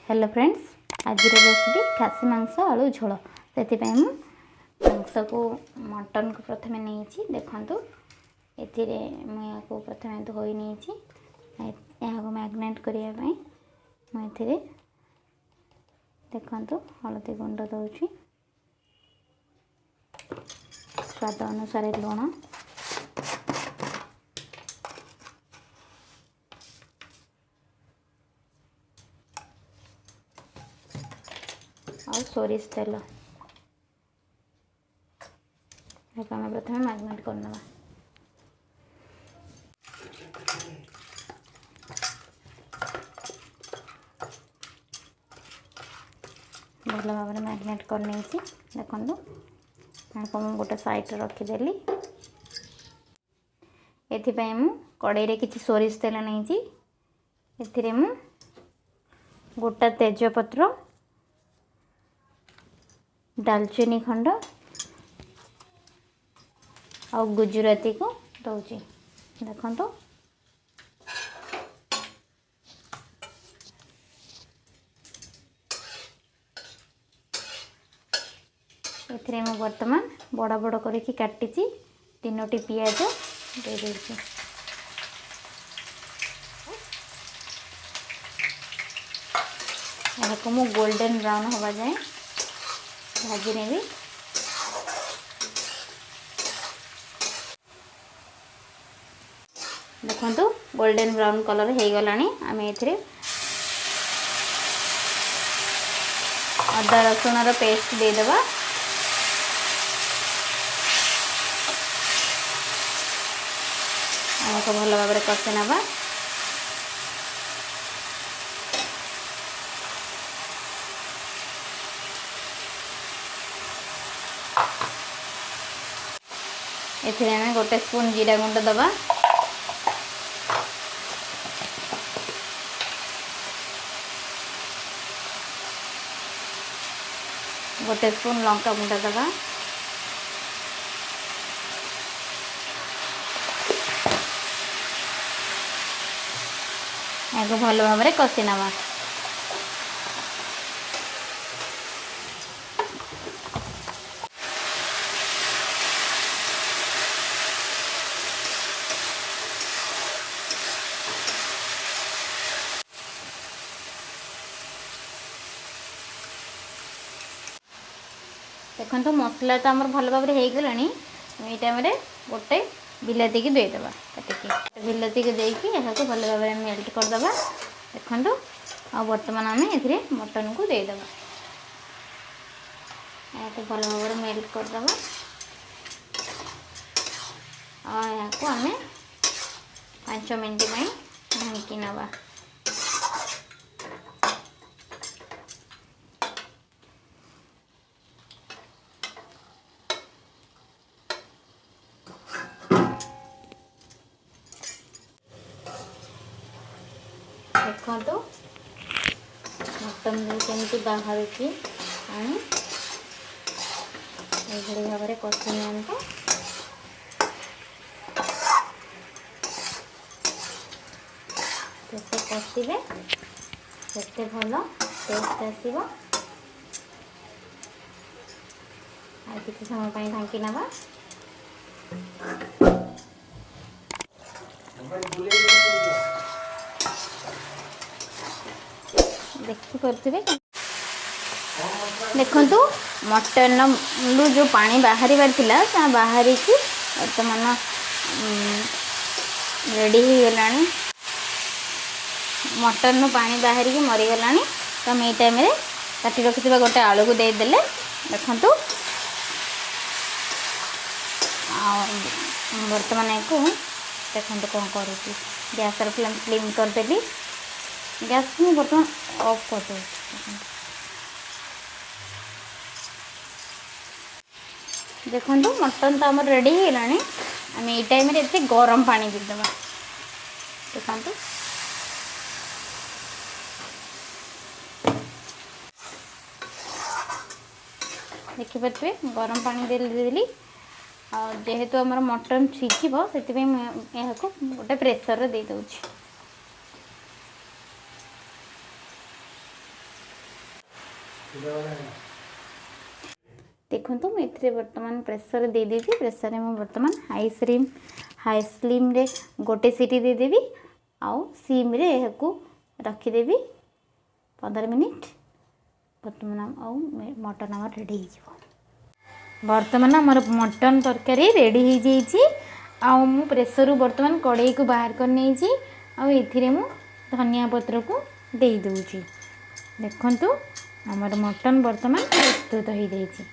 Hello friends, आज recipe खासी मांस आलू झोल। से मांस को मटन को प्रथम नहीं देखु ये प्रथम धोई नहीं मैग्नेट करने मुझे देखु हलदी गुंड दूसरी स्वाद अनुसार लुण और सोरिष तेल आम प्रथम मैग्नेट करना। भल भाव में मैग्नेट कर नहीं देखो मुझे गोटे साइड रखीदेली। एथिपाई मु कड़ाई रे किछि सोरिष तेल नहीं एथिरे मु गोटा तेजपत्र दालचीनी खंड और गुजराती को दौची देखो तो एथिरे मु वर्तमान बड़ा बड़ा करके काटी तीनोटी पियाज दे देछि। यहाँ मु गोल्डन ब्राउन हवा जाए भाजी नेबी। देखो गोल्डन ब्राउन कलर हो गलानी। आम ए अदा रसुण पेस्ट देदेबा। आमको भल भाव कषि नवा। एमें गोटे स्पून जीरा गुंड दबा। गोटे स्पून लंका गुंड दबा। या भल भाव में कषि नवा। देखो मसला तो आमर भल भाव में होगला। ये टाइम गोटे बिलाती की देदेबा काटिकी बिलाती को देकी यहाँ भल भाव में मेल्ट करदे। देखो आ बर्तमान आम ए मटन को देदेबा। यहाँ भल भाव में मेल्ट करदे। यहाँ आम 5 मिनट ढांकी नवा। देखो तो मटन केमती बाहर की आनी ये भाव में कषि नियंतु। जिते कषिले सेते भल टेस्ट आसब। आ किसी समय ढांकी नवा। देखिपे देखु मटन लु जो पानी बाहर बाहर की बर्तमान रेडी हो गला। मटन नु पानी बाहर की मरीगला। तो हम ये टाइम काटी रखि गोटे आलू को देदेले। देखु बर्तमान को देखो कौन कर गैस फ्लेम स्लिम करदेली। गैस को बर्तमान ऑफ कर दे। देखो मटन तो आम रेडी हो गला। आम ये टाइम गरम पानी देदेबा। देखो देखिपे गरम पानी देली। जेहेतु आम मटन सीझिब से गोटे प्रेसर दे दूँ। देखो मुझे बर्तमान प्रेसर दे देती प्रेसर में बर्तमान हाई स्लिम रे गोटे सीटी देदेवी आउ सिम रे को रखीदेवी 15 मिनिट बर्तमान आउ मटन आम रेडी हो बर्तमान आमर मटन तरकारी रेडी हो जाइए आउ मु प्रेसर बर्तमान कड़ाई को बाहर कर नहीं आउ मु धनिया पत्र को दे दूची देखंतु आमर मटन बर्तमान प्रस्तुत हो जाइए।